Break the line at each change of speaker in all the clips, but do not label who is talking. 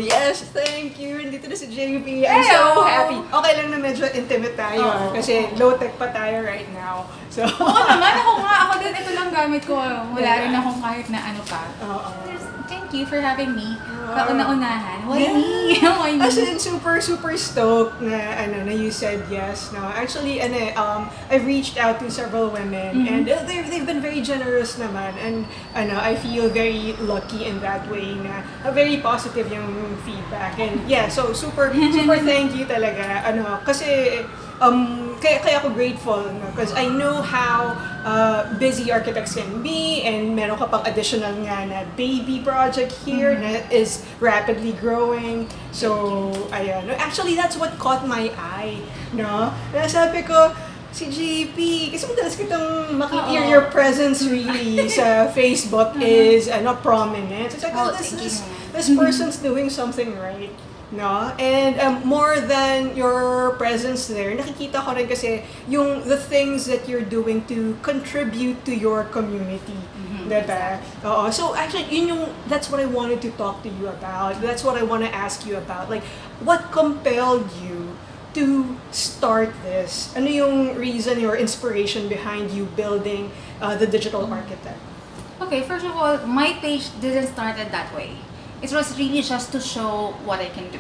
yes, thank you. Nandito na si JP. I'm so happy. Okay lang na medyo intimate tayo kasi low-tech pa tayo right now. So,
Oo naman, ako din, ito lang gamit ko. Wala rin akong kahit na ano pa. Thank you for having me. Kauna-unahan. Why me? Why me?
As in, super stoked na you said yes. No, actually, I've reached out to several women and they've been very generous naman, and I feel very lucky in that way na very positive yung feedback, and yeah, so super thank you talaga. Kasi kaya ako grateful because I know how busy architects can be, and meron ka pang additional nga na baby project here na is rapidly growing. So, ayan. Actually, that's what caught my eye, no? Sabi ko, si JP, kasi madalas kitang makita your presence really sa Facebook is prominent. It's like, this person's doing something right. No? And more than your presence there, nakikita ko rin kasi the things that you're doing to contribute to your community. Diba? So actually, that's what I wanted to talk to you about. That's what I want to ask you about. Like, what compelled you to start this? Ano yung reason, your inspiration behind you building the Digital Architect?
Okay, first of all, my page didn't start that way. It was really just to show what I can do.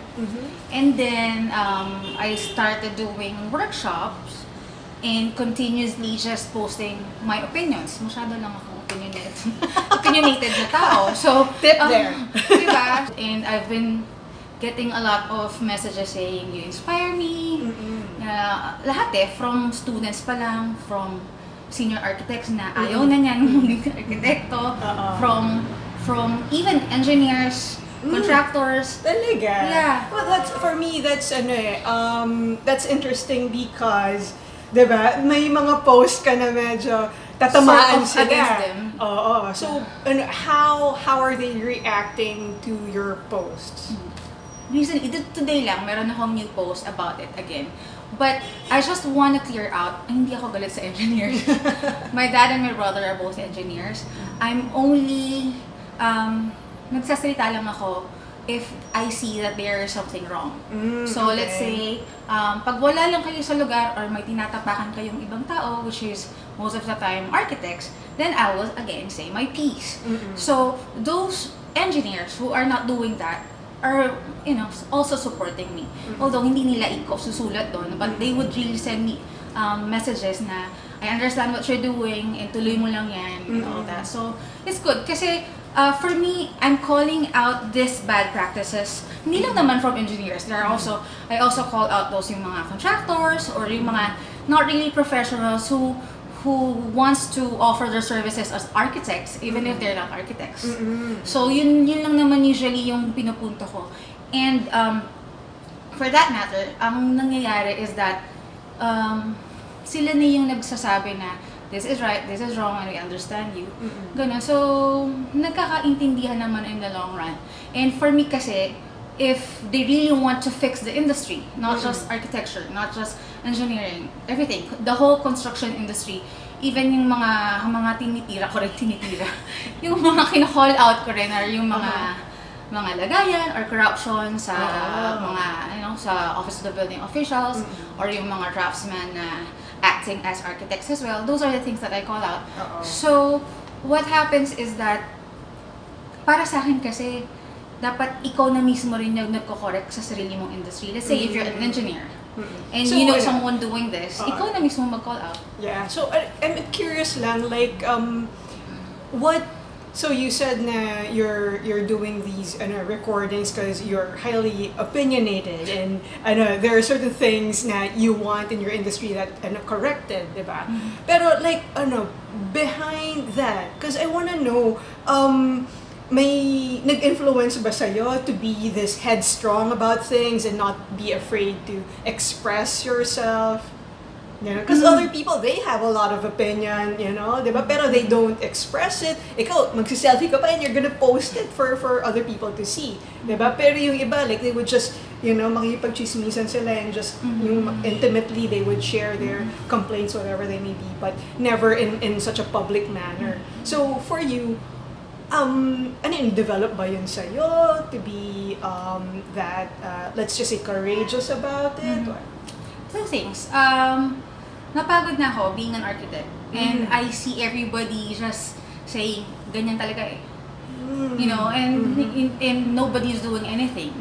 And then I started doing workshops and continuously just posting my opinions. Masyado lang ako opinionated na tao. So,
tip there.
Diba? And I've been getting a lot of messages saying, you inspire me. Lahat from students pa lang, from senior architects na ayaw na niyan maging arkitekto, from even engineers, contractors.
Talaga?
Yeah.
Well, for me, that's interesting because, diba, may mga post ka na medyo tatamaan sila.
Against them.
So, how are they reacting to your posts?
Recently, today lang, meron akong new post about it again. But I just want to clear out, hindi ako galit sa engineers. My dad and my brother are both engineers. I'm only nagsasalita lang ako if I see that there is something wrong. So let's say, pag wala lang kayo sa lugar or may tinatapakan kayong ibang tao, which is most of the time architects, then I will again say my piece. So those engineers who are not doing that are also supporting me. Although hindi nila susulat doon, but they would really send me messages na I understand what you're doing and tuloy mo lang yan and all that. So it's good kasi for me, I'm calling out these bad practices. Hindi lang naman from engineers. I also call out those yung mga contractors or yung mga not really professionals who wants to offer their services as architects even if they're not architects. So yun lang naman usually yung pinupunto ko. And for that matter, ang nangyayari is that sila na yung nagsasabi na this is right, this is wrong, and we understand you. Ganun. So, nagkakaintindihan naman in the long run. And for me kasi, if they really want to fix the industry, not just architecture, not just engineering, everything, the whole construction industry, even yung mga tinitira, yung mga kina-call out ko rin, or yung mga lagayan or corruption sa sa office of the building officials, or yung mga draftsmen na acting as architects as well. Those are the things that I call out. So, what happens is that, para sa akin kasi, dapat ikaw na mismo rin yung nagko-correct sa sarili mong industry. Let's say if you're an engineer, and so, you know someone doing this, ikaw na mismo mag-call out.
Yeah. So, I'm curious lang, like, so you said na you're doing these recordings because you're highly opinionated, and there are certain things na you want in your industry that corrected, diba? Pero like behind that, because I wanna know, may nag-influence ba sa'yo to be this headstrong about things and not be afraid to express yourself? Because other people, they have a lot of opinion, diba? Pero they don't express it. Ikaw, magsiselfie ka pa and you're gonna post it for other people to see, diba? Pero yung iba, like, they would just, makikipagchismisan sila and just, intimately, they would share their complaints, whatever they may be, but never in such a public manner. So, for you, ano yun, develop ba yun sa'yo to be let's just say courageous about it? Or?
Two things. Napagod na ako being an architect. And I see everybody just saying, ganyan talaga eh. You know, and nobody's doing anything.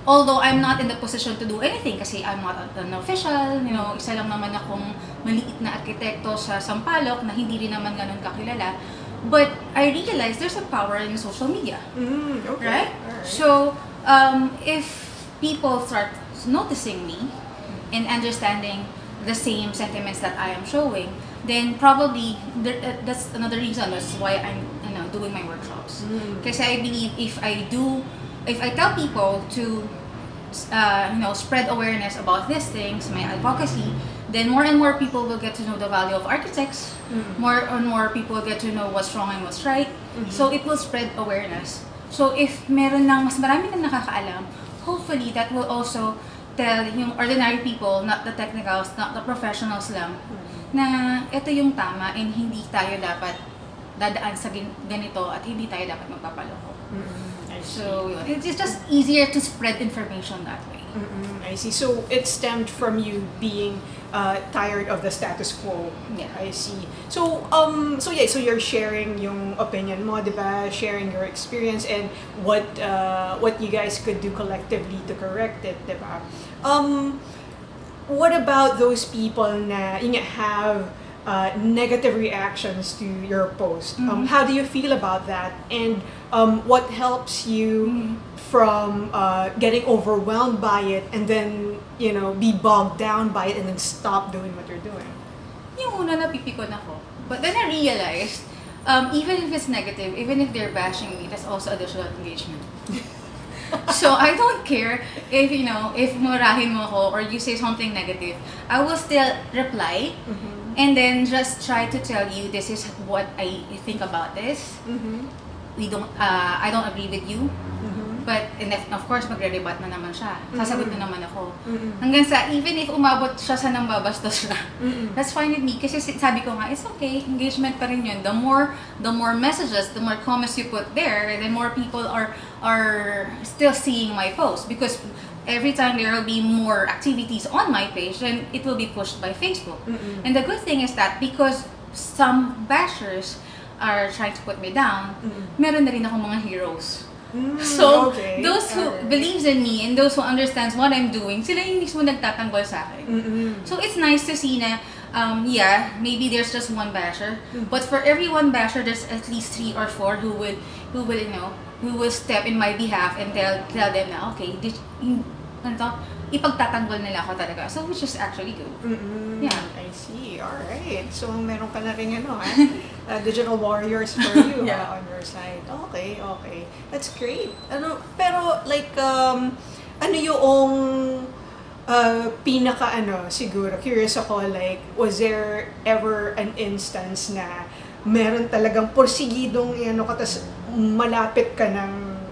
Although I'm not in the position to do anything kasi I'm not an official, you know, isa lang naman akong maliit na arkitekto sa Sampaloc na hindi rin naman ganun kakilala. But I realized there's a power in social media.
Okay.
Right?
Alright.
So, if people start noticing me and understanding the same sentiments that I am showing, then probably that's another reason. That's why I'm doing my workshops. Because I believe if I tell people to spread awareness about these things, my advocacy, then more and more people will get to know the value of architects. More and more people get to know what's wrong and what's right. So it will spread awareness. So if meron lang mas marami na nakakaalam, hopefully that will also tell yung ordinary people, not the technicals, not the professionals lang, na ito yung tama and hindi tayo dapat dadaan sa ganito at hindi tayo dapat magpapaloko. So it's just easier to spread information that way.
I see. So it stemmed from you being tired of the status quo.
Yeah.
I see. So so you're sharing yung opinion mo, diba? Sharing your experience and what you guys could do collectively to correct it, diba? What about those people na have negative reactions to your post? How do you feel about that? And what helps you from getting overwhelmed by it and then, be bogged down by it and then stop doing what you're doing?
Yung una napipikon ako. But then I realized, even if it's negative, even if they're bashing me, that's also additional engagement. So I don't care if murahin mo ako or you say something negative, I will still reply. And then just try to tell you this is what I think about this. I don't agree with you. But and of course magre-rebut na naman siya. Sasagot na naman ako. Hanggang sa even if umabot siya sa nang babastos siya. That's fine with me kasi sabi ko nga it's okay, engagement pa rin yun. The more messages, the more comments you put there, the more people are still seeing my post because every time there will be more activities on my page, then it will be pushed by Facebook. And the good thing is that because some bashers are trying to put me down, meron na rin akong mga heroes. So, those who believes in me and those who understands what I'm doing, sila yung mismo nagtatanggol sa akin. So, it's nice to see na, maybe there's just one basher, but for every one basher, there's at least 3 or 4 who will step in my behalf and tell them na, okay, ipagtatanggol nila ako talaga. So, which is actually good. Yeah.
I see. Alright. So, meron ka na rin digital warriors for you on your side. Okay. That's great. Pero like, ano yung siguro, curious ako, like, was there ever an instance na meron talagang porsigidong, tas malapit ka ng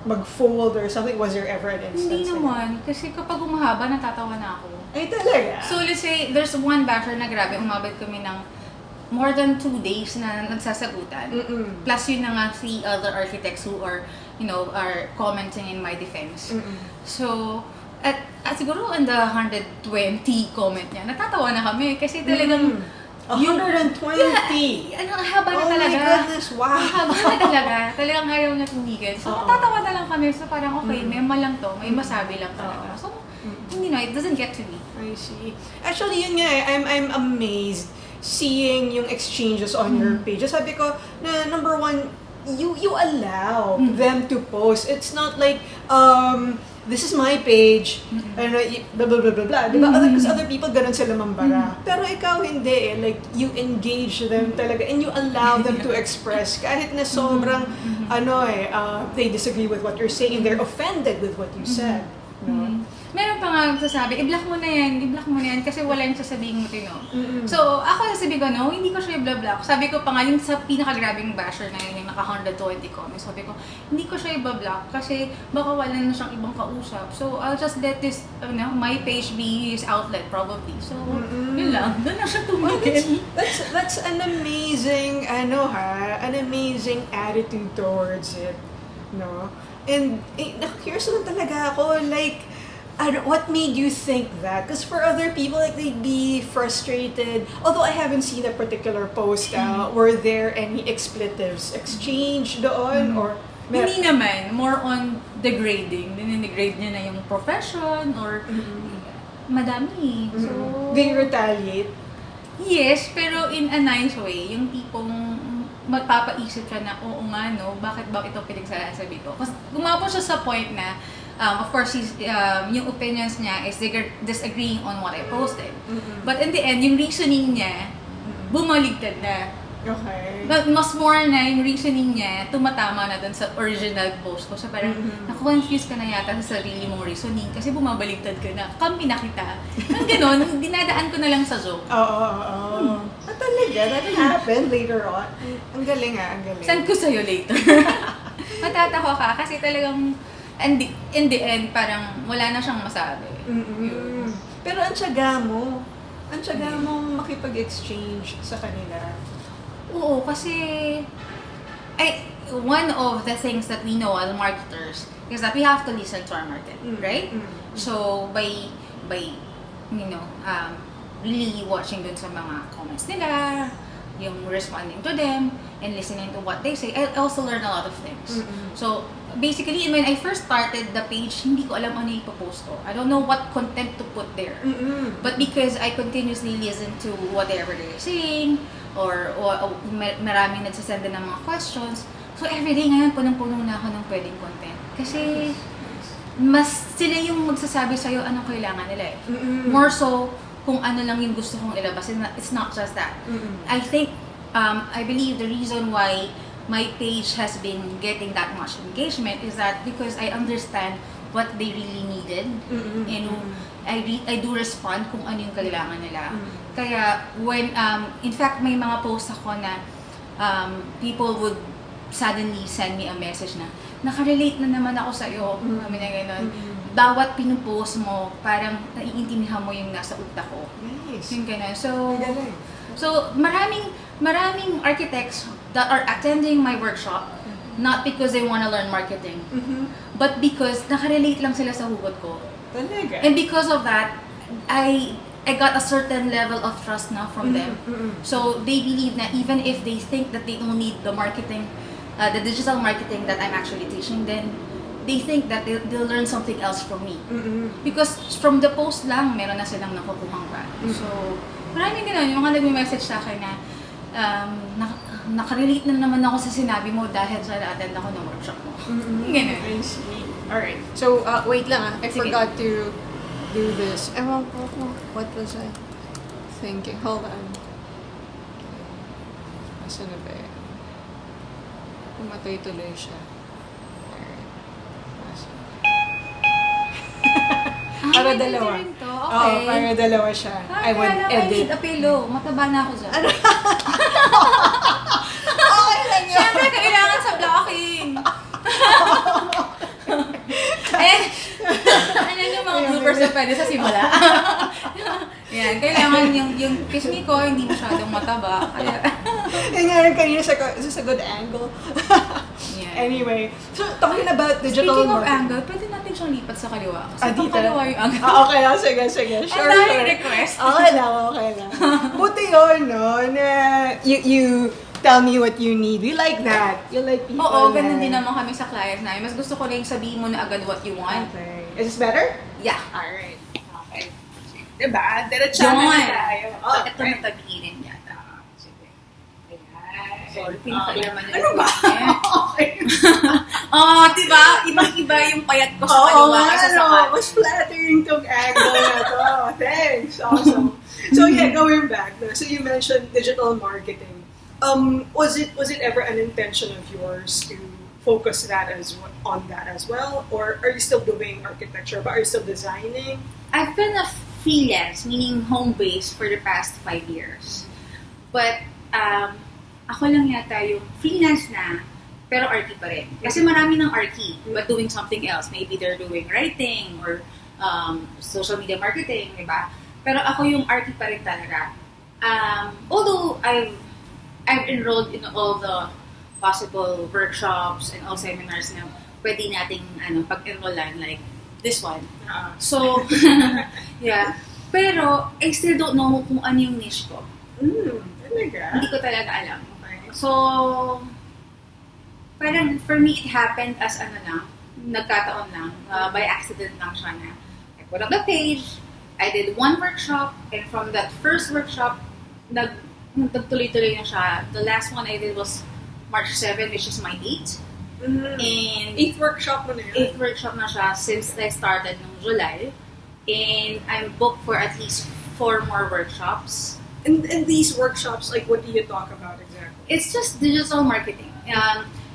mag-fold or something? Was there ever an instance?
Hindi naman. Kasi kapag umahaba, natatawa na ako.
Ay, talaga? So,
let's say, there's one basher na grabe, umabot kami ng more than 2 days na nagsasagutan. Plus yun na nga 3 other architects who are, are commenting in my defense. So, at siguro on the 120 comment niya, natatawa na kami kasi talagang
120!
Yeah, haba na talaga.
Oh my goodness, wow!
Haba na talaga. Talagang ayaw na tumigil. So, natatawa na lang kami. So, parang okay, mema lang to. May masabi lang talaga. So, it doesn't get to me.
I see. Actually, yun nga I'm amazed seeing yung exchanges on your page. Sabi ko, na number one, you allow them to post. It's not like, this is my page, blah, blah, blah, blah, blah. Diba? Because other people, ganun sila mambara. Pero ikaw hindi like, you engage them talaga and you allow them to express kahit na sobrang, they disagree with what you're saying, they're offended with what you said. No?
Meron pa nga sasabi, i-block mo na yan kasi wala yung sasabihin mo tino. So, ako sasabi ko, no, hindi ko siya i-block. Sabi ko pa nga, yung sa pinakagrabing basher na yun, yung naka 120 comments, sabi ko, hindi ko siya i-block kasi baka wala na siyang ibang kausap. So, I'll just let this, my page be his outlet probably. So, yun lang. Doon na siya tumigil.
That's an amazing, an amazing attitude towards it. No? And, curious naman talaga ako, like, what made you think that? Because for other people, like, they'd be frustrated. Although I haven't seen a particular post, were there any expletives exchanged doon? Or
Hindi naman. More on degrading. Dinidegrade niya na yung profession or madami. So,
they retaliate?
Yes, pero in a nice way. Yung tipong magpapaisip siya na, oo nga, no, bakit ba ito pinagsasabi ko? Kasi gumapon siya sa point na, of course, yung opinions niya is disagreeing on what I posted. But in the end, yung reasoning niya, bumaligtad na.
Okay.
But mas more na yung reasoning niya, tumatama na dun sa original post ko. So parang, naku-confuse ka na yata sa sarili mong reasoning kasi bumabaligtad ka na. Kampi na kita. Ang ganon, dinadaan ko na lang sa joke.
Oo. Talaga, that happened later on. Ang galing ang galing.
Send ko sa'yo later. Matatawa ka kasi talagang in the end, parang wala na siyang masabi.
Pero ang tiyaga mo makipag-exchange sa kanila.
Oo, kasi one of the things that we know as marketers is that we have to listen to our market, right? So by really watching dun sa mga comments nila, yung responding to them, and listening to what they say, I also learn a lot of things. So basically, when I first started the page, hindi ko alam ano ipopost ko. I don't know what content to put there. But because I continuously listen to whatever they're saying, or maraming nagsasend din ng mga questions, so everyday ngayon, punong-puno na ako ng pwedeng content. Kasi mas sila yung magsasabi sa'yo anong kailangan nila eh. More so, kung ano lang yung gusto kong ilabas. It's not just that. I think, I believe the reason why my page has been getting that much engagement is that because I understand what they really needed, and I do respond kung ano yung kailangan nila. Kaya when in fact may mga posts ako na people would suddenly send me a message na nakarelate na naman ako sa iyo, kami na gano'n. Bawat pinupost mo, parang naiintindihan mo yung nasa utak ko.
Nice.
Yung gano'n. So maraming architects that are attending my workshop, not because they want to learn marketing, but because nakarelate lang sila sa hugot ko.
Talaga?
And because of that, I got a certain level of trust now from them. So they believe that even if they think that they don't need the marketing, the digital marketing that I'm actually teaching, then they think that they'll learn something else from me. Because from the post lang, meron na silang nakukuhang value. So maraming ganun, yung mga nagme-message sa akin na nakarelate na naman ako sa sinabi mo dahil sa na-attend ako ng workshop mo. Ganun.
I see. Alright. So, wait lang I
Sige.
forgot to do this. Ewan ko, what was I thinking? Hold on. Asan na ba yan? Pumatay tuloy siya. Alright. Para dalawa.
Okay.
Para dalawa siya. I would
I need
edit.
a pillow. Mataba na ako dyan.
Okay lang yun.
Siyempre, kailangan sa blocking. Ano yung mga bloopers na pwede sa simula? Yan, kailangan yung kismi ko hindi masyadong mataba. Kaya,
Yan nga rin kanina sa good angle.
yan.
Anyway, so talking about digital
Speaking of
marketing.
angle, pwede natin siyang lipat sa kaliwa. Kasi
Dito?
kaliwa yung angle.
Okay lang, sige. Sure,
Ang daming
sure.
request.
Okay lang. Buti yun, no? Na you tell me what you need. We like that. You like people
Oo, ganun
na-
din naman kami sa clients namin. Mas gusto ko lang sabihin mo na agad what you want.
Okay. Is this better?
Yeah.
Alright. Okay. Diba? Diretsahan na
Yun.
tayo.
Ito na tabiinin yata.
Sige. Ayan.
Sorry, pinakailaman niya.
Ano ba? Okay.
Diba? Ibang-iba yung payat ko sa kaliwa kasi sa kanan.
Mas flattering tong angle na to. Thanks. Awesome. So yeah, going back. No? So you mentioned digital marketing. Was it ever an intention of yours to focus on that as well, or are you still doing architecture, but are you still designing?
I've been a freelance, meaning home base, for the past 5 years. But ako lang yata yung freelance na, pero arty pa rin. Kasi marami ng arty, but doing something else. Maybe they're doing writing or social media marketing, di ba? Pero ako yung arty pa rin talaga. Although I've enrolled in all the possible workshops and all seminars na pwede nating pag-enrollan, like this one. So, yeah. Pero, I still don't know kung ano yung niche ko.
Talaga?
Hindi ko talaga alam. So, parang for me, it happened as nagkataon lang, by accident lang siya na. I put up the page, I did one workshop, and from that first workshop, nagtuloy-tuloy na siya. The last one I did was March 7, which is my 8th. And
8th workshop mo na yun?
8th workshop na siya since I started nung July. And I'm booked for at least 4 more workshops.
And these workshops, like, what do you talk about exactly?
It's just digital marketing.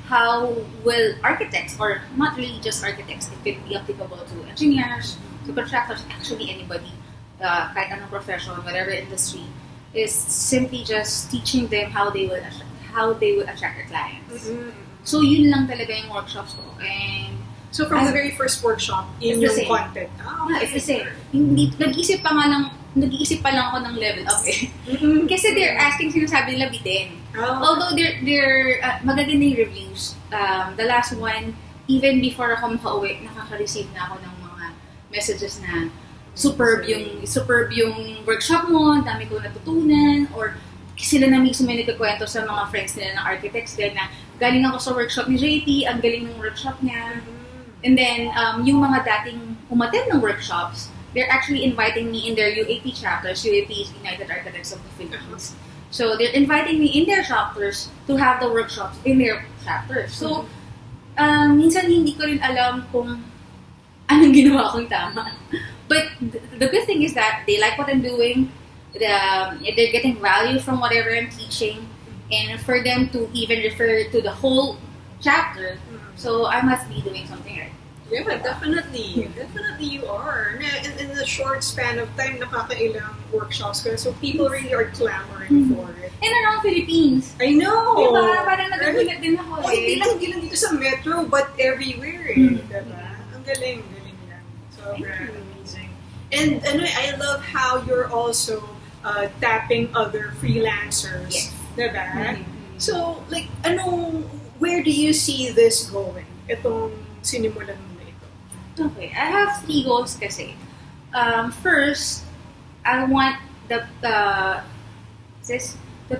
How will architects, or not really just architects, it could be applicable to engineers, to contractors, actually anybody, kahit anong profession, whatever industry, is simply just teaching them how they will attract their clients. So yun lang talaga yung workshops ko. And
so from the very first workshop, in yung content.
Yeah, it's the same. Nag-iisip pa lang ako ng level up eh. Kasi they're asking, sinasabi nila bitin. Although they're magaganda yung reviews. The last one, even before ako makauwi, nakaka-receive na ako ng mga messages na superb yung workshop mo, dami ko natutunan, or sila na mismo may nagkakwento sa mga friends nila ng architects din na galing ako sa workshop ni JP, ang galing ng workshop niya. And then, yung mga dating umattend ng workshops, they're actually inviting me in their UAP chapters. UAP is United Architects of the Philippines. So, they're inviting me in their chapters to have the workshops in their chapters. So, minsan hindi ko rin alam kung anong ginawa kong tama. But the good thing is that they like what I'm doing. They're getting value from whatever I'm teaching. And for them to even refer to the whole chapter, so I must be doing something right.
Yeah, definitely. Definitely you are. In the short span of time, nakakailang workshops ka. So people really are clamoring for it.
And around Philippines.
I know!
Diba? Parang nagagulat din ako
hindi lang dito sa metro, but everywhere. Diba? Ang galing yan. Sobrang amazing. And I love how you're also tapping other freelancers.
Yes.
Diba? So, like, where do you see this going? Itong sinimulan mo na ito.
Okay, I have 3 goals kasi. First, I want the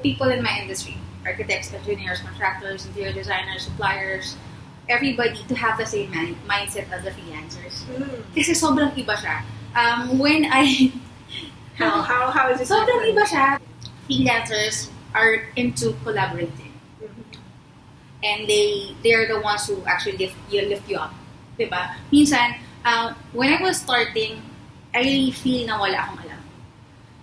people in my industry, architects, engineers, contractors, interior designers, suppliers, everybody to have the same mindset as the freelancers. Kasi sobrang iba siya.
How is it
sobrang
different?
iba siya. Freelancers are into collaborating. And they are the ones who actually lift you up. Diba? Minsan, when I was starting, I really feel na wala akong alam.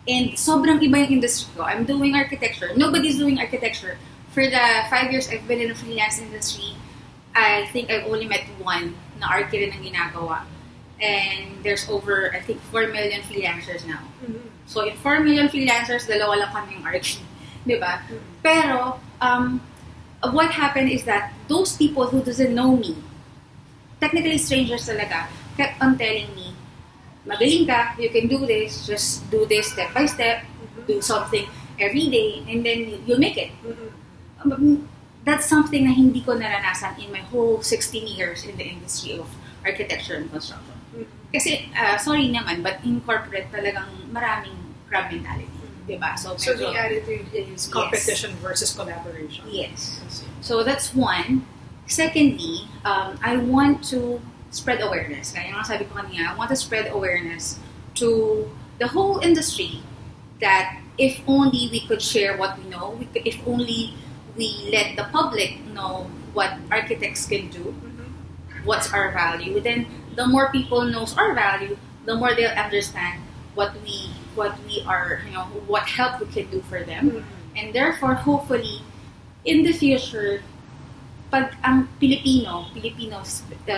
And sobrang iba yung industry ko. I'm doing architecture. Nobody's doing architecture. For the 5 years I've been in the freelance industry, I think I've only met one na archi rin ang ginagawa. And there's over, I think, 4 million freelancers now. So, in 4 million freelancers, 2 lang kami yung archi. Diba? Pero, what happened is that those people who doesn't know me, technically strangers talaga, kept on telling me, magaling ka, you can do this, just do this step by step, do something every day, and then you'll make it. That's something na hindi ko naranasan in my whole 16 years in the industry of architecture and construction. Kasi, sorry naman, but in corporate talagang maraming crab mentality. Diba? So
the attitude is competition versus collaboration.
Yes. So that's one. Secondly, I want to spread awareness. Kaya nga sabi ko kanina, I want to spread awareness to the whole industry that if only we could share what we know, if only we let the public know what architects can do, what's our value, then the more people knows our value, the more they'll understand what we are, what help we can do for them. And therefore, hopefully, in the future, pag ang Filipino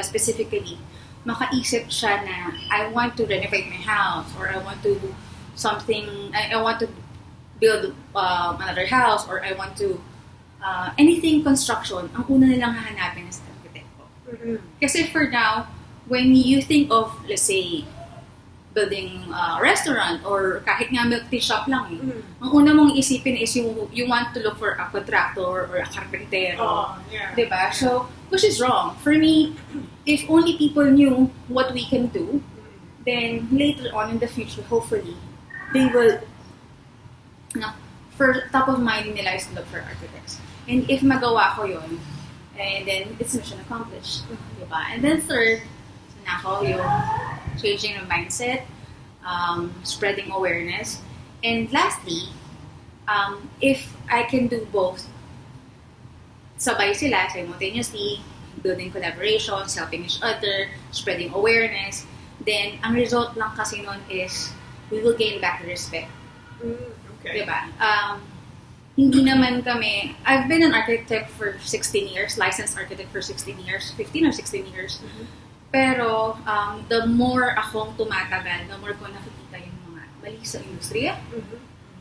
specifically, makaisip siya na I want to renovate my house or I want to do something, I want to build another house or I want to anything construction, ang una nilang hahanapin is architecto. Kasi for now, when you think of, let's say, building a restaurant or kahit nga milk tea shop lang ang una mong isipin is you want to look for a contractor or a carpentero. Diba? So, which is wrong. For me, if only people knew what we can do, then later on in the future, hopefully, they will, for top of mind nila is to look for architects. And if magawa ko yun, and then it's mission accomplished. Diba? And then third, nako yung changing the mindset, spreading awareness. And lastly, if I can do both, sabay sila simultaneously, building collaborations, helping each other, spreading awareness, then ang result lang kasi nun is we will gain back the respect.
Okay.
Diba? Hindi naman kami, I've been an architect for 16 years, licensed architect for 16 years, 15 or 16 years. Pero the more akong tumatagal, the more ko nakikita yung mga mali sa industriya.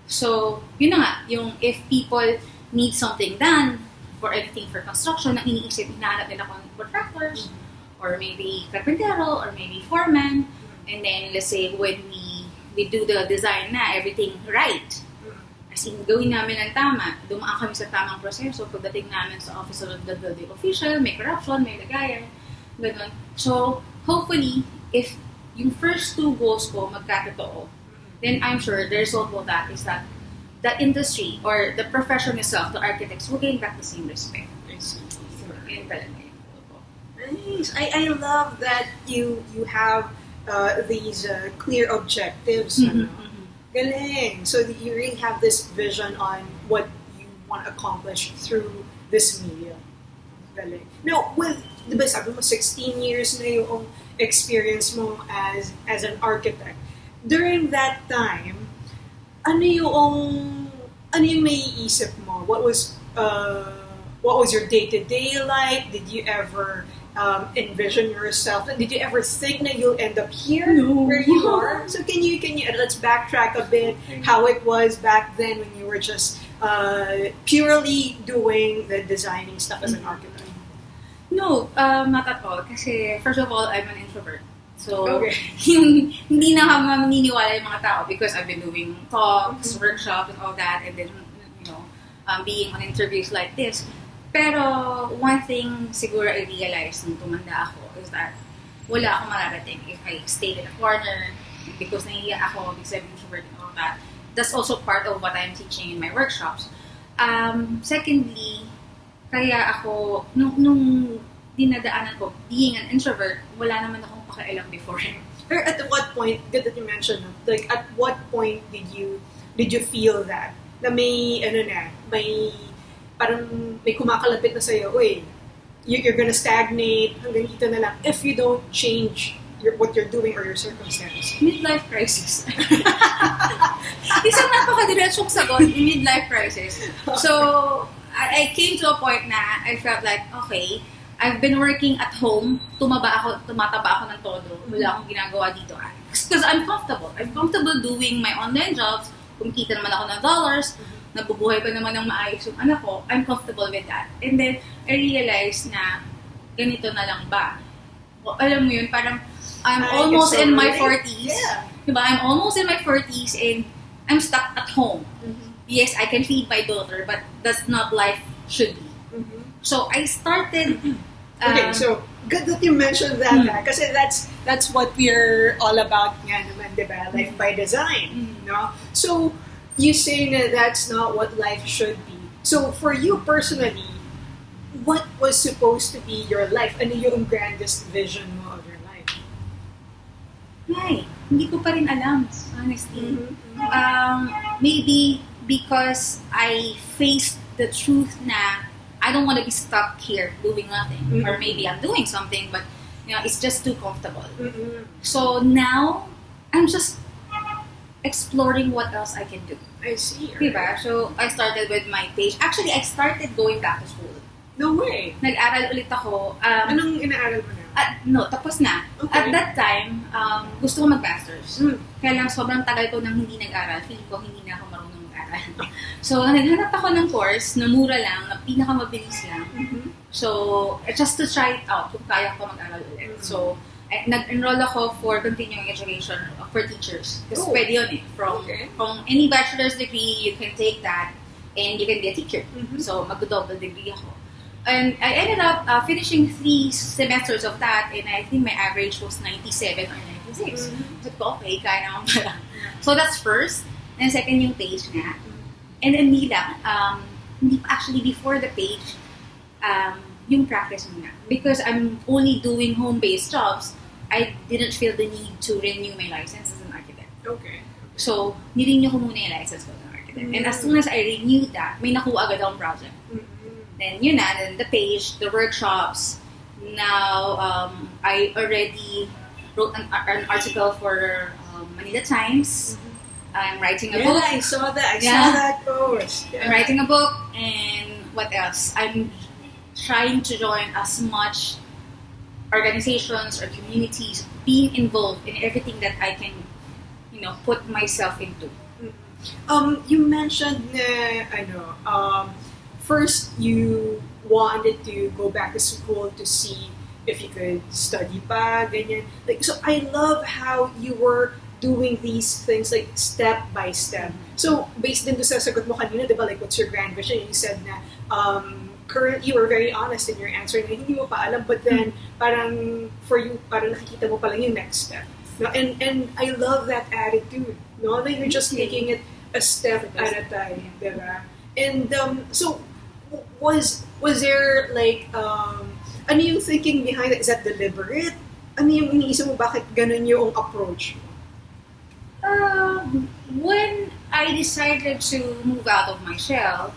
So, yun na nga, yung if people need something done, for anything for construction, na iniisip, hinahanap nila kung contractors, or maybe carpentero, or maybe foreman, and then let's say when we do the design na, everything right, as in gawin namin ang tama, dumaan kami sa tamang proseso, pagdating namin sa office of the building official, may corruption, may lagayan, ganun. So, hopefully, if yung first two goals ko magkatotoo, then I'm sure the result of that is that the industry or the profession itself, the architects, will gain back the same respect. Yun talaga yun.
Nice. I love that you have these clear objectives. Galing. So that you really have this vision on what you want to accomplish through this media. Galing. Now, with, di ba sabi mo, 16 years na yung experience mo as an architect. During that time, ano yung maiisip mo? What was your day-to-day like? Did you ever envision yourself? Did you ever think that you'll end up here where you are? So can you let's backtrack a bit how it was back then when you were just purely doing the designing stuff as an architect?
No, not at all. Kasi first of all, I'm an introvert. So, hindi na ako maniniwala yung mga tao because I've been doing talks, workshops, and all that, and then, being on interviews like this. Pero, one thing siguro I realized nung tumanda ako is that wala akong mararating if I stayed in a corner because nahiya ako because I'm introvert and all that. That's also part of what I'm teaching in my workshops. Secondly, kaya ako, nung dinadaanan ko, being an introvert, wala naman akong pakailang before.
Or at what point, good that you mentioned, like at what point did you feel that? Na may, parang may kumakalapit na sa'yo, uy, you're gonna stagnate, hanggang dito na lang, if you don't change what you're doing or your circumstance.
Midlife crisis. Isang napaka-diretsong sagot, midlife crisis. So, I came to a point na I felt like, okay, I've been working at home, tumataba ako ng todo, wala akong ginagawa dito. Because I'm comfortable. I'm comfortable doing my online jobs, kumikita naman ako ng dollars, nabubuhay pa naman ng maayos yung anak ko, I'm comfortable with that. And then, I realized na, ganito na lang ba? Well, alam mo yun, parang, I'm almost in my 40s.
Yeah.
Diba? I'm almost in my 40s and I'm stuck at home. Yes, I can feed my daughter, but that's not life should be. So I started.
Okay, so good that you mentioned that, kasi that's what we're all about, nga naman, diba? Life by design, no? So you say that that's not what life should be. So for you personally, what was supposed to be your life? Ano yung grandest vision mo of your life?
Ay, hindi ko pa rin alam, honestly. Maybe because I faced the truth na I don't want to be stuck here doing nothing. Or maybe I'm doing something, but it's just too comfortable. So now, I'm just exploring what else I can do.
I see.
Diba? So I started with my page. Actually, I started going back to school.
No way!
Nag-aral ulit ako.
Anong inaaral mo na?
No, tapos na.
Okay.
At that time, gusto ko mag-masters. Kaya lang sobrang tagal ko nang hindi nag-aral. Feeling ko hindi na ako marunong mag-aral. So, naghanap ako ng course na mura lang, na pinakamabilis lang. So, just to try it out kung kaya ko mag-aral ulit. So, nag-enroll ako for continuing education for teachers. Kasi pwede yun eh. From any bachelor's degree, you can take that and you can be a teacher. So, mag-double degree ako. And I ended up finishing 3 semesters of that, and I think my average was 97 or 96. So, okay, kaya naman pala. So, that's first. And second, yung page nga. And then, hindi actually before the page, yung practice muna. Because I'm only doing home-based jobs, I didn't feel the need to renew my license as an architect.
Okay.
So, nirenew ko muna yung license ko as an architect. And as soon as I renewed that, may nakuha agad akong project. Then, yun na, then the page, the workshops. Now, I already wrote an article for Manila Times. I'm writing a book.
I saw that. I saw that post.
I'm writing a book, and what else? I'm trying to join as much organizations or communities, being involved in everything that I can, put myself into.
You mentioned first you wanted to go back to school to see if you could study pa, ganyan. Like, so I love how you were doing these things like step by step. So, based din sa sagot mo kanina, diba, like, what's your grand vision? You said na, currently, you were very honest in your answer na hindi mo pa alam, but then, parang, for you, parang nakikita mo pa lang yung next step. No? And I love that attitude, no? Like, you're just taking it a step at a time, diba? And, so, was there, like, ano yung thinking behind it? Is that deliberate? Ano yung iniisip mo, bakit ganun yung approach?
When I decided to move out of my shell,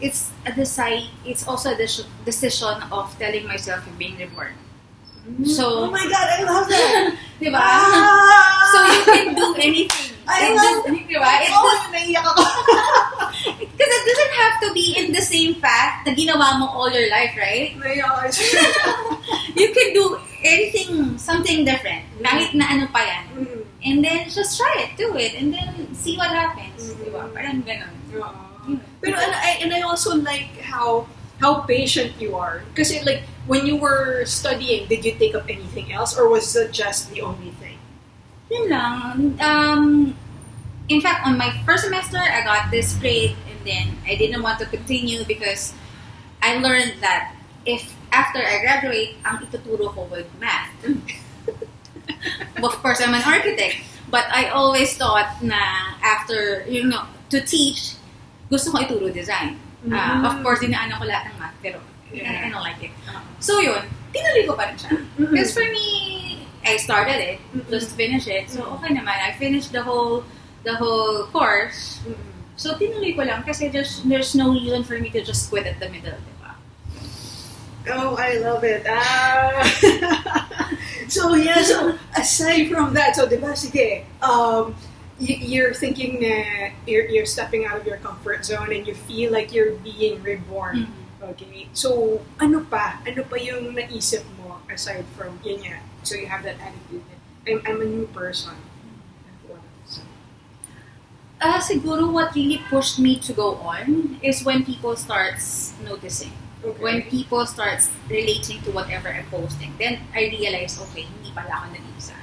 it's also a decision of telling myself you're being reborn. So,
oh my God, I love that!
Diba? So you can do anything.
I love it!
Diba?
Naiyak ako!
Because it doesn't have to be in the same path na ginawa mo all your life, right?
Naiyak ako.
You can do anything, something different. Kahit na ano pa yan. And then just try it, do it, and then see what happens. Diba? Parang ganun.
Pero and I also like how patient you are. Kasi like, when you were studying, did you take up anything else? Or was it just the only thing?
Yun lang. In fact, on my first semester, I got this grade, and then I didn't want to continue because I learned that if after I graduate, ang ituturo ko with math. Of course, I'm an architect, but I always thought na after, to teach, gusto ko ituro design. Of course, dinaanan ko lahat ng math, pero I don't like it. So yun, tinuloy ko pa rin siya. Because for me, I started it, just finish it. So okay naman, I finished the whole course. So tinuloy ko lang kasi there's no reason for me to just quit at the middle, diba?
Oh, I love it. So aside from that, so diba, sige, you're thinking na you're stepping out of your comfort zone and you feel like you're being reborn. Okay? So, ano pa yung naisip mo aside from, yun nga, so you have that attitude that I'm a new person.
Siguro what really pushed me to go on is when people starts noticing. Okay. When people starts relating to whatever I'm posting, then I realize, okay, hindi pala ako nag-iisa.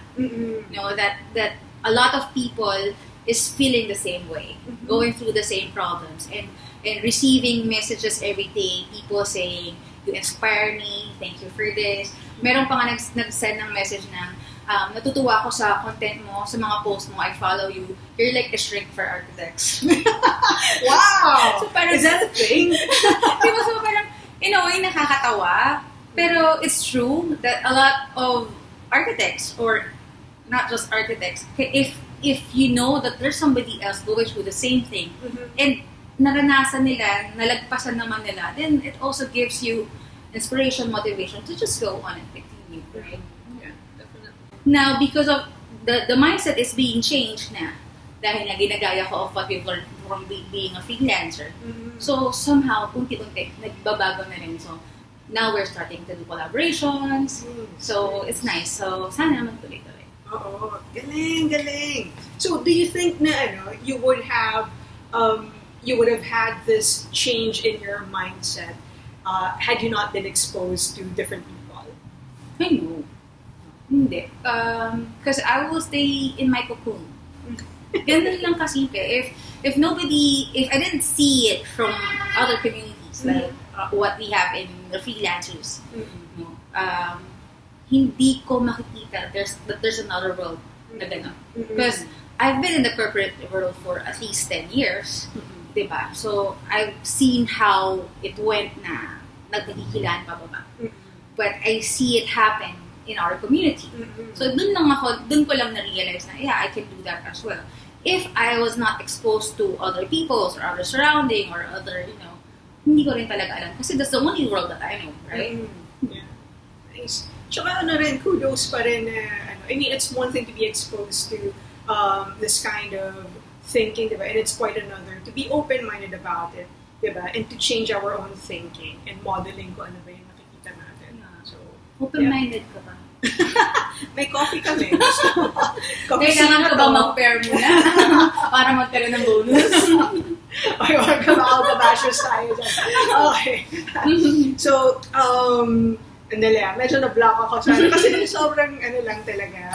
That a lot of people is feeling the same way, going through the same problems, and receiving messages every day, people saying, you inspire me, thank you for this. Meron pa nga nag-send ng message na, natutuwa ako sa content mo, sa mga posts mo, I follow you, you're like a shrink for architects.
Wow!
So parang,
is that a thing?
Diba, so parang, in a way, nakakatawa, pero it's true that a lot of architects, or not just architects, if you know that there's somebody else going through the same thing, and naranasan nila, nalagpasan naman nila, then it also gives you inspiration, motivation to just go on and continue, right?
Yeah, definitely.
Now, because of the mindset is being changed now, dahil nga ginagaya ko of what we've learned from being a freelancer.
Mm-hmm.
So somehow, unti-unti, nagbabago na rin. So now we're starting to do collaborations. So it's nice. So sana naman tuloy-tuloy.
Oo, galing. So do you think na you would have had this change in your mindset had you not been exposed to different people?
I know. Hindi. Because I will stay in my cocoon. Ganun lang kasimple. If I didn't see it from other communities, like what we have in the freelancers, hindi ko makikita that there's another world na gano'n. Because I've been in the corporate world for at least 10 years, diba? So I've seen how it went na nagkakikilaan pababa. But I see it happen in our community. So dun ko lang na-realize na, yeah, I can do that as well. If I was not exposed to other people's or other surrounding or other, hindi ko rin talaga alam. Kasi that's the only world that I know, right?
Yeah. Nice. Tsaka rin, kudos pa rin na, I mean, it's one thing to be exposed to this kind of thinking, diba? And it's quite another to be open-minded about it, diba? And to change our own thinking and modeling kung ano ba yung nakikita natin. So,
open-minded ka ba?
May coffee kami.
Kailangan ko ba mag-pair muna? Para magkaroon ng bonus?
Okay, wag ka makakabashers tayo dyan. Okay. So, medyo na-block ako sa kasi sobrang lang talaga.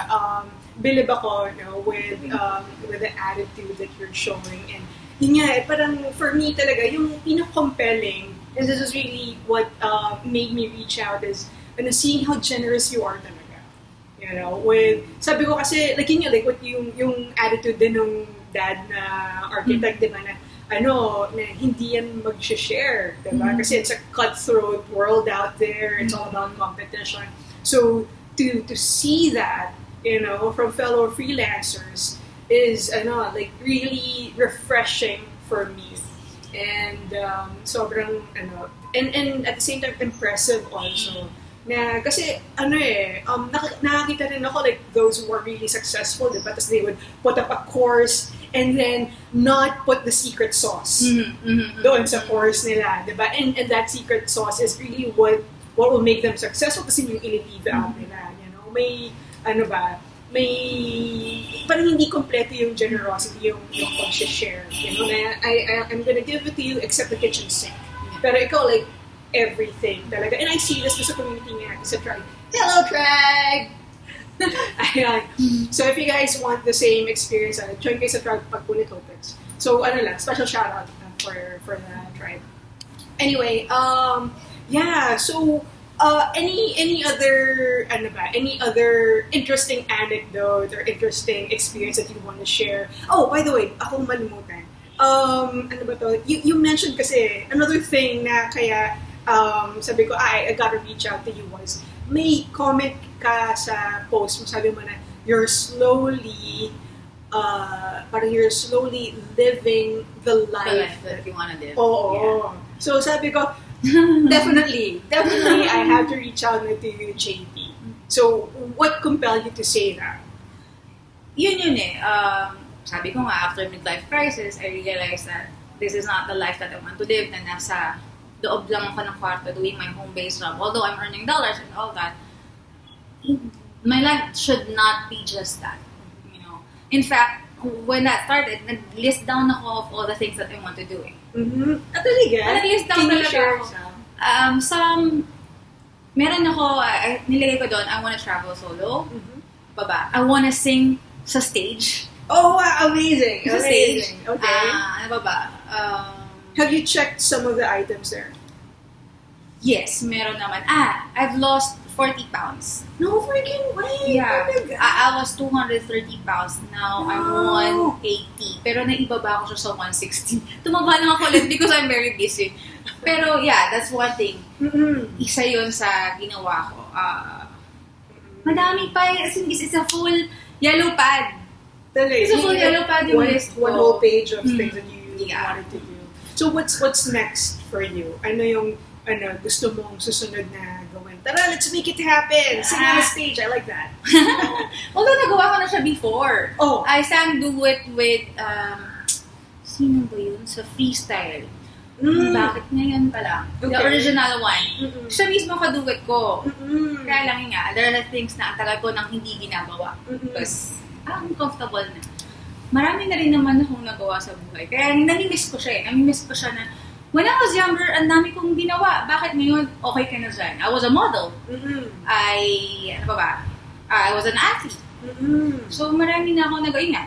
Bilib ako, with the attitude that you're showing. And yun nga, parang for me talaga, yung pinaka-compelling, and this is really what made me reach out is, seeing how generous you are talaga. With, sabi ko kasi, like what yung attitude din ng dad na architect, diba, na hindi yan mag-share, diba? Kasi it's a cutthroat world out there, it's all about competition. So, to see that, from fellow freelancers is, really refreshing for me. And, sobrang, and at the same time, impressive also. Na kasi nakakita rin ako like those who are really successful, diba? Tapos they would put up a course and then not put the secret sauce doon sa course nila, diba? And that secret sauce is really what will make them successful kasi yung i-leave out nila, may may parang hindi kompleto yung generosity, yung pag-share, na I'm gonna give it to you except the kitchen sink. Pero ikaw like everything talaga. And I see this sa community nga, sa Tribe. Hello, Tribe! So if you guys want the same experience, join kayo sa Tribe pag Punit opens. So special shout out for the Tribe. Anyway, yeah, so any other interesting anecdote or interesting experience that you want to share? Oh, by the way, akong malimutan. You mentioned kasi another thing na kaya sabi ko, I gotta reach out to you was, may comment ka sa post mo, sabi mo na, you're slowly living the life
that you wanna live.
Oo. Yeah. So sabi ko, definitely, I have to reach out to you, JP. So, what compelled you to say that?
Yun sabi ko nga, after midlife crisis, I realized that this is not the life that I want to live, na nasa loob lang ako ng kwarto doing my home-based job. Although I'm earning dollars and all that, my life should not be just that. In fact, when that started, nag-list down ako of all the things that I want to do.
Nag-list
down talaga ako. Meron ako, nilagay ko doon, I want to travel solo. I want to sing sa stage.
Oh, wow, amazing!
Sa stage.
Okay. Have you checked some of the items there?
Yes, meron naman. I've lost 40 pounds.
No freaking way!
Yeah. I was 230 pounds. Now, I'm 180. Pero naibaba ko siya sa 160. Tumaba lang ako ulit because I'm very busy. Pero yeah, that's one thing. Isa yun sa ginawa ko. Madami pa. As in, it's a full yellow pad. It's a full yellow pad yung list ko.
One whole page of things that you wanted to do. So what's next for you? Ano yung gusto mong susunod na gawin
Tara, let's make it happen. Sing on the stage. I like that.
Although nagawa ko na siya before.
Oh.
I sang duet with, sino ba yun? Sa freestyle. Bakit ngayon pa lang?
Okay.
The original one. Siya mismo kaduet ko. Kaya lang nga, there are things na tagal ko nang hindi ginagawa. Because, uncomfortable na. Marami na rin naman akong nagawa sa buhay. Kaya nami-miss ko siya eh. Nami-miss ko siya na, when I was younger, ang dami kong ginawa. Bakit ngayon, okay ka na dyan? I was a model. I was an athlete. So, marami na akong nagawa. Nga,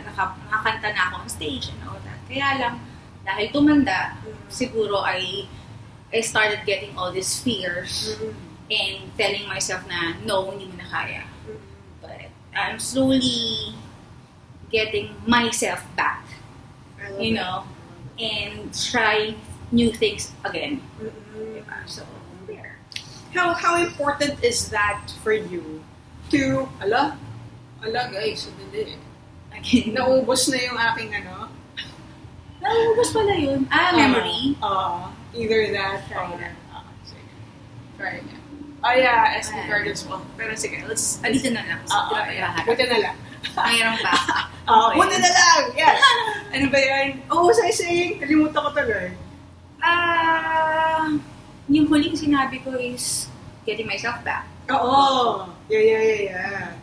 nakakanta na ako on stage and all that. Kaya lang, dahil tumanda, siguro I started getting all these fears and telling myself na, no, hindi mo na kaya. But I'm slowly getting myself back, you know, and try new things again. So, there.
How important is that for you to, ala guys, hindi.
Again,
Naubos na yung aking ano?
naubos pala yun. Memory.
Either that or... sige. Try again. Yeah, SD card as well. Pero sige, let's...
Dito na lang.
Buti na lang.
Mayroon pa.
Buti na lang! Yes! Ano ba yan? What was I saying? Kalimutan ko tuloy.
Yung huling sinabi ko is getting myself back.
Oo! Yeah.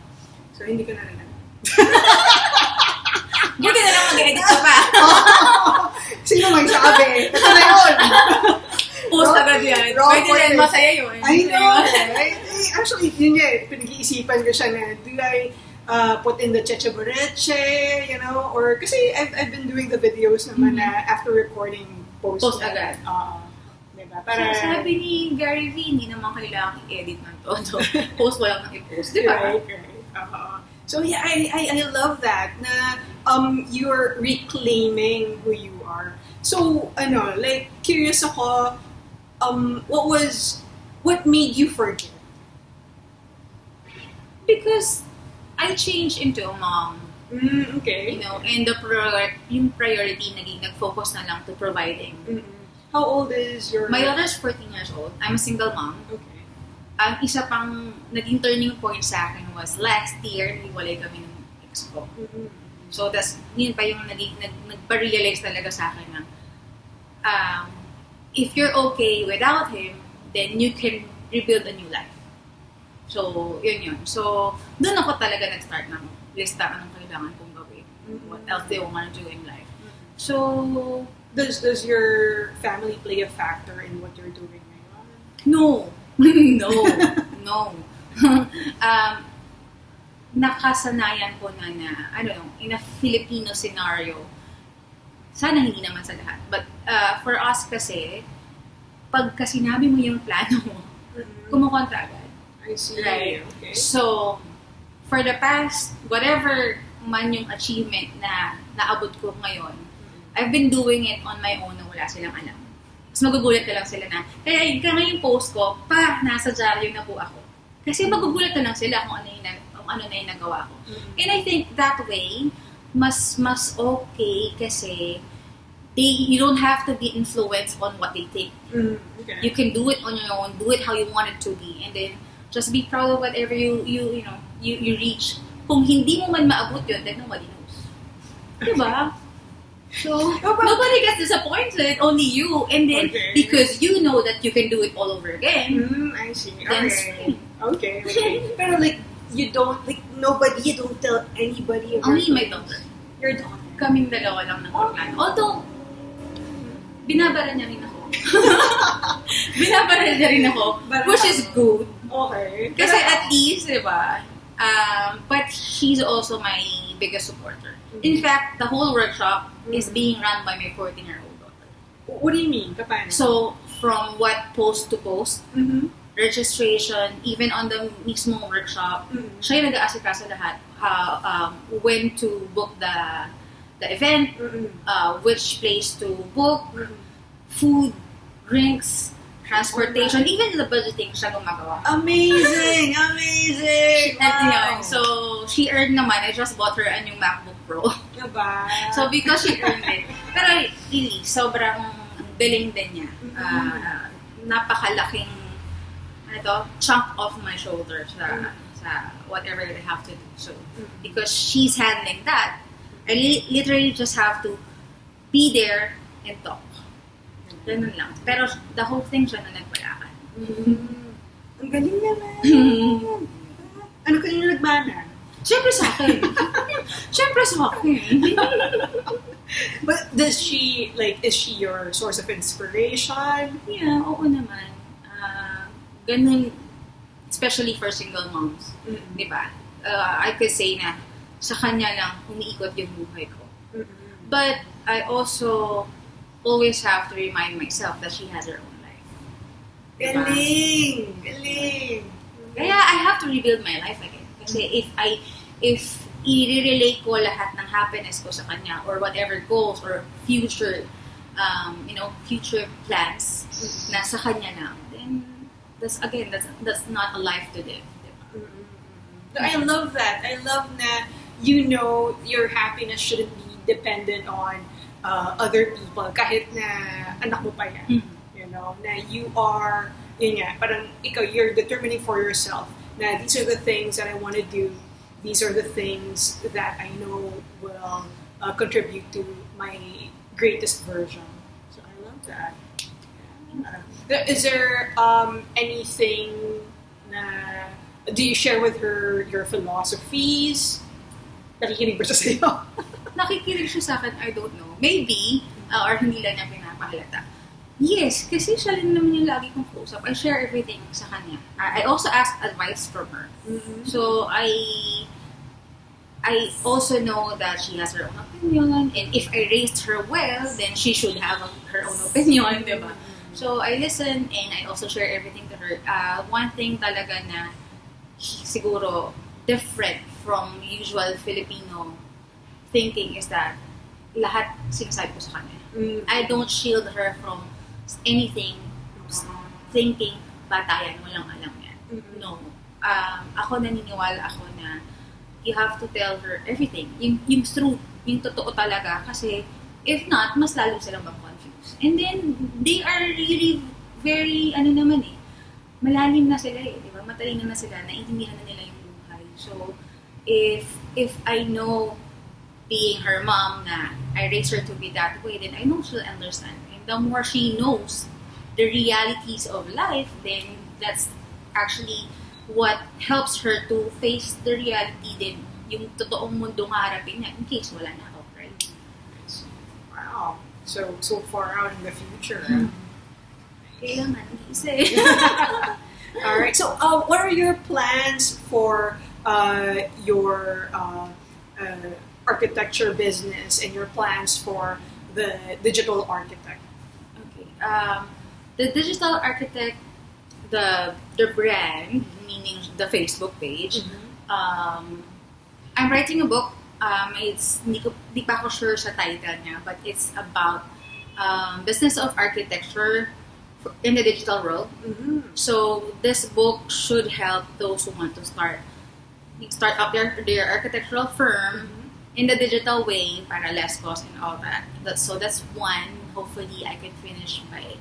So, hindi ko na lang.
Buti na lang mag-edit ka pa.
Sino magsabi? Ito na yun!
Post agad yan. Pwede rin masaya yun.
I know, right? Actually, yun yan. Pinag-iisipan ko siya na, do I put in the cheche boreche, you know? Or, kasi I've been doing the videos naman na after recording, post
agad.
Diba? Para,
sabi ni Gary V, hindi naman kailangan i-edit ng todo. Post mo lang ng i-post. Diba?
Right. So yeah, I love that na you're reclaiming who you are. So like curious ako, what made you forget?
Because I changed into a mom.
Okay.
You know, and yung priority nag-focus na lang to providing.
How old is your...
My daughter's 14 years old. I'm a single mom.
Okay.
Ang isa pang naging turning point sa akin was last year, hiwalay kami ng ex ko. So, yun pa yung nagpa-realize talaga sa akin na if you're okay without him, then you can rebuild a new life. So, yun. So, doon ako talaga nag-start ng lista anong kailangan kong gawin. What else do I want to do in life. So,
does your family play a factor in what you're doing ngayon?
No. Nakasanayan ko na I don't know, in a Filipino scenario, sana hindi naman sa lahat. But for us kasi, pagka sinabi mo yung plano mo, kumukontra agad.
I see.
Right?
Okay.
So, for the past, whatever man yung achievement na naabot ko ngayon, I've been doing it on my own na wala silang alam. Mas magugulat na lang sila na, kaya ngayon post ko, nasa dyaryo na po ako. Kasi magugulat na lang sila kung ano na yung nagawa ko. And I think that way, mas okay kasi you don't have to be influenced on what they think.
Okay.
You can do it on your own, do it how you want it to be, and then just be proud of whatever you reach. Kung hindi mo man maabot yun, then nobody knows. Diba? So, nobody gets disappointed, only you. And then, because you know that you can do it all over again,
I see.
then it's fine.
Okay. Pero like, you don't tell anybody about
Only my daughter.
Your daughter.
Kaming dalawa lang ng plan. Although, binabara niya rin ako. Which is good.
Okay.
Kasi at least, diba? But she's also my biggest supporter. In fact, the whole workshop is being run by my 14-year-old daughter.
What do you mean? Paano?
So, from what post to post, registration, even on the mismo workshop, siya yung nag-aasikaso lahat. When to book the event, which place to book, food, drinks, transportation, even the budgeting siya gumagawa.
Amazing!
Wow. So, she earned naman. I just bought her a new MacBook Pro.
Diba?
So, because she earned it. Pero, really, sobrang galing din niya. Napakalaking chunk off my shoulder sa whatever I have to do. So, because she's handling that, I literally just have to be there and talk. Ganun lang. Pero the whole thing siya na nagpalakan.
Ang galing naman. Ano kanino nagmana?
Siyempre sa akin. Siyempre sa akin.
But is she your source of inspiration?
Yeah, oo naman. Ganun, especially for single moms. Di ba? I could say na sa kanya lang umiikot yung buhay ko. But I also always have to remind myself that she has her own life. Diba?
Galing!
Kaya I have to rebuild my life again. Kasi if i-relate ko lahat ng happiness ko sa kanya or whatever goals or future future plans na sa kanya na, then that's not a life to live. Diba?
I love that. I love na your happiness shouldn't be dependent on other people kahit na anak mo pa yan. Na you are, parang ikaw, you're determining for yourself na these are the things that I want to do. These are the things that I know will contribute to my greatest version. So I love that. Is there anything na do you share with her your philosophies? Nakikinig ba siya sa'yo?
Nakikinig siya sa akin, I don't know. Maybe, or hindi lang niya pinapahalata. Yes, kasi siya rin naman yung lagi kong kausap. I share everything sa kanya. I also ask advice from her. So, I also know that she has her own opinion, and if I raised her well, then she should have her own opinion, diba? So, I listen, and I also share everything to her. One thing talaga na siguro different from usual Filipino thinking is that lahat sinasabi ko sa kanya. I don't shield her from anything thinking batayan, walang alam yan. No. Ako naniniwala ako na you have to tell her everything. Yung truth, yung totoo talaga. Kasi if not, mas lalo silang mag-confuse. And then, they are really very, malalim na sila di ba? Matalino na sila, naiintindihan na nila yung buhay. So, if I know being her mom na I raised her to be that way, then I know she'll understand. And the more she knows the realities of life, then that's actually what helps her to face the reality din, yung totoong mundong haharapin niya in case wala na ako, right?
Wow. So far out in the future.
Kailangan isa eh.
Alright, so what are your plans for your architecture business and your plans for the digital architect?
Okay. The digital architect, the brand, meaning the Facebook page, I'm writing a book. It's di pa ako sure sa title niya, but it's about business of architecture in the digital world. So this book should help those who want to start up their architectural firm in the digital way para less cost and all that. So that's one. Hopefully I can finish by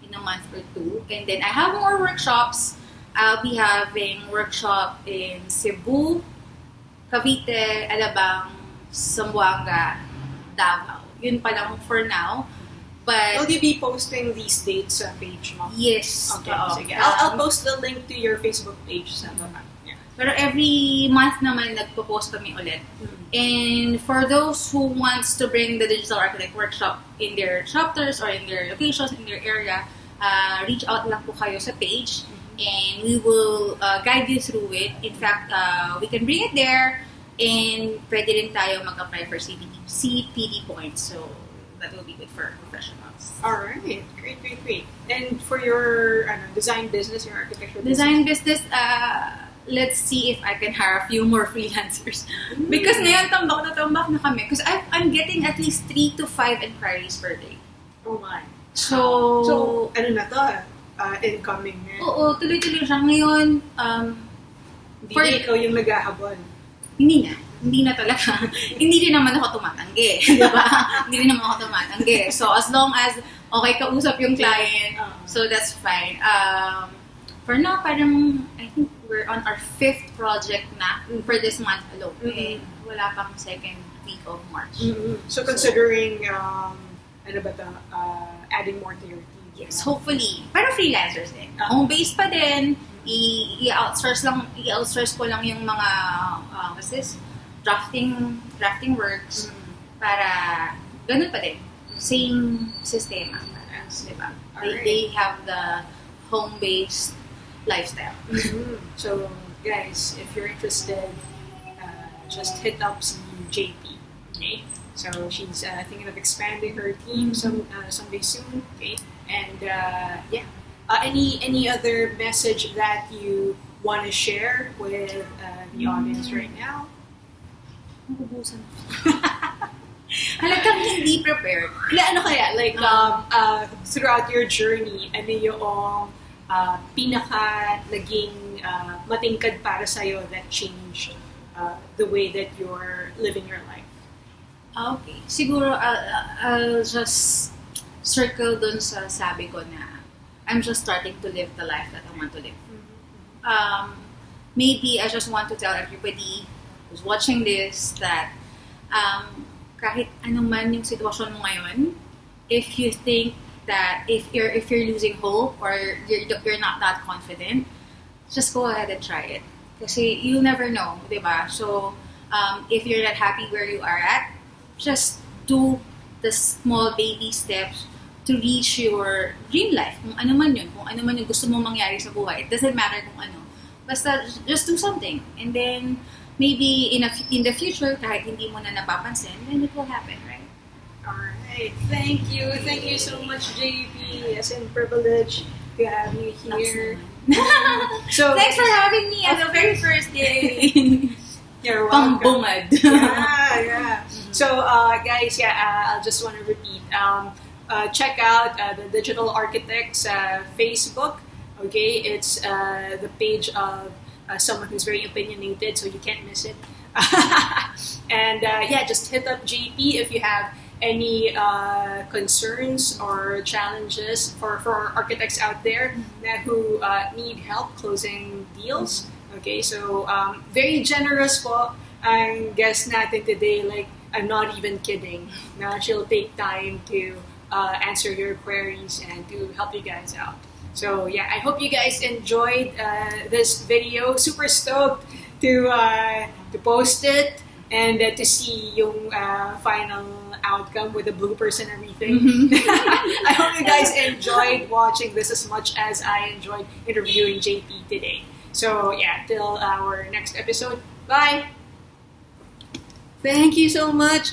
in a month or two. And then I have more workshops. I'll be having workshop in Cebu, Cavite, Alabang, Zamboanga, Davao. Yun pa lang for now. But
will you be posting these dates sa page mo?
Yes.
Okay, sige. I'll post the link to your Facebook page sa baba. Yeah.
Pero every month naman nagpo-post kami ulit. And for those who wants to bring the digital architect workshop in their chapters or in their locations, in their area, reach out lang po kayo sa page and we will guide you through it. In fact, we can bring it there and pwede rin tayo mag-apply for CPD points. So that will be good for professionals.
Alright, great. And for your design business, your architecture
design business, let's see if I can hire a few more freelancers. Because ngayon, tambak na kami. Because I'm getting at least 3 to 5 inquiries per day.
Oh my.
So
ano na to? Incoming na.
Oo, tuloy-tuloy siya. Ngayon,
Hindi na ikaw yung naghahabol.
Hindi na talaga. Hindi rin naman ako tumatanggi. Diba? Hindi rin naman ako tumatanggi. So, as long as okay kausap yung client, so that's fine. for now, parang, I think we're on our 5th project na for this month alone. Eh, wala pang second week of March.
So considering, ano ba to, adding more to your team?
Yes, hopefully. Pero freelancers din. Home-based pa din. I-outsource ko lang yung mga, what's this? Drafting works. Para, ganun pa din. Same sistema. Diba? They have the home-based lifestyle.
So, guys, if you're interested, just hit up si JP. Okay? So she's thinking of expanding her team someday soon. Okay, and yeah. Any other message that you want to share with the audience right now?
Halagang hindi prepared.
Ano kaya? Like, throughout your journey, ano yung pinaka naging matingkad para sa'yo that changed the way that you're living your life?
Okay. Siguro, I'll just circle dun sa sabi ko na I'm just starting to live the life that I want to live. Maybe I just want to tell everybody who's watching this that kahit anong man yung sitwasyon mo ngayon, if you think that if you're losing hope or you're not that confident, just go ahead and try it. Kasi you'll never know, diba? So, if you're not happy where you are at, just do the small baby steps to reach your dream life. Kung ano man yun, kung ano man yung gusto mong mangyari sa buhay. It doesn't matter kung ano. Basta, just do something. And then, maybe in the future, kahit hindi mo na napapansin, then it will happen, right?
Alright. Thank you. Thank you so much, JP. It's a privilege to have you here.
So, thanks for having me on the very first day.
You're welcome.
Pambungad.
Yeah. So, guys, I'll just want to repeat. Check out the Digital Architects Facebook. Okay, it's the page of someone who's very opinionated, so you can't miss it. And just hit up JP if you have any concerns or challenges for architects out there who need help closing deals. Okay, so very generous po ang guest natin today. Like, I'm not even kidding. Now she'll take time to answer your queries and to help you guys out. So yeah, I hope you guys enjoyed this video. Super stoked to post it and to see yung final outcome with the bloopers and everything. I hope you guys enjoyed watching this as much as I enjoyed interviewing JP today. So yeah, till our next episode. Bye! Thank you so much.